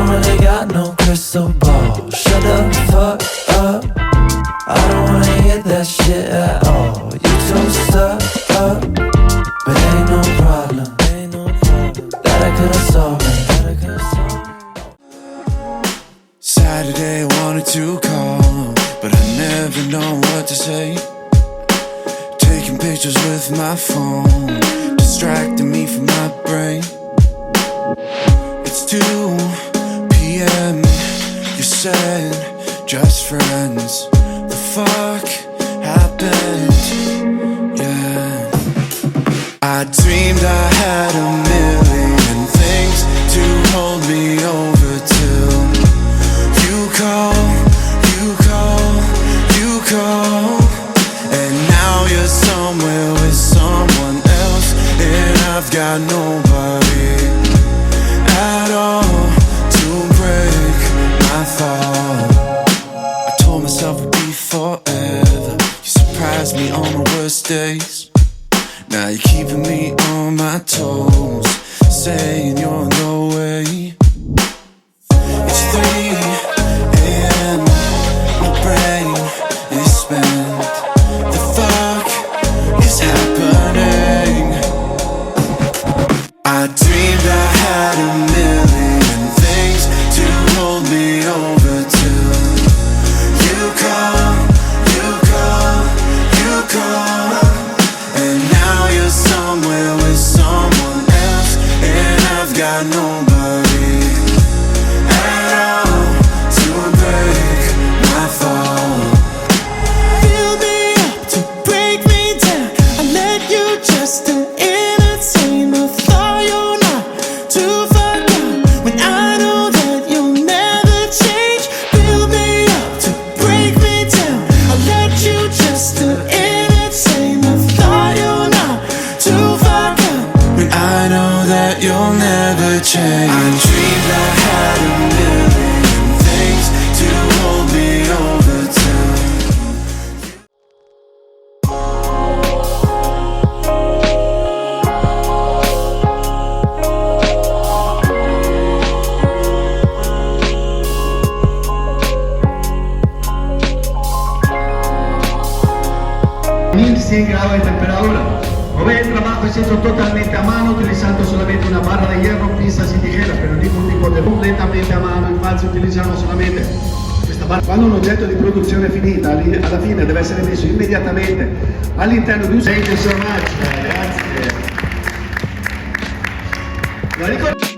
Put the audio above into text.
don't really got no crystal ball. Shut the fuck up. I don't wanna hear that shit at all. You too stuck up, but ain't no problem that I could've solved. Saturday I wanted to call, but I never know what to say. Taking pictures with my phone, distracting me from my brain. It's 2 p.m. You said just friends. The fuck happened? Yeah, I dreamed I had a million things to hold me over till you call, you call, you call. And now you're somewhere with someone else, and I've got nobody at all to break my fall. I told myself it'd be forever. You surprised me on my worst days. Now you're keeping me on my toes, saying you're on the way. It's 3 a.m. My brain is spent. The fuck is happening? I dreamed I had a million things to hold me over till you call, you call, you call. And now you're somewhere with someone else, and I've got nobody at all to break my fall. Fill me up to break me down. I let you just to entertain the thought you're not too far gone, when I know that you'll never change. Fill me up to break me down. I let you just to entertain the thought you're not too far gone, When I know that you'll never change. I dreamed I had a million things to hold me over till. Mil 100 grados de temperatura. Como el trabajo es hecho totalmente a mano, utilizando solamente una barra de hierro, pinzas y tijeras, pero ningún tipo de completamente a mano. Infatti utilizziamo solamente questa barra. Quando un oggetto di produzione è finita, alla fine deve essere messo immediatamente all'interno di un... Thank you so much, grazie.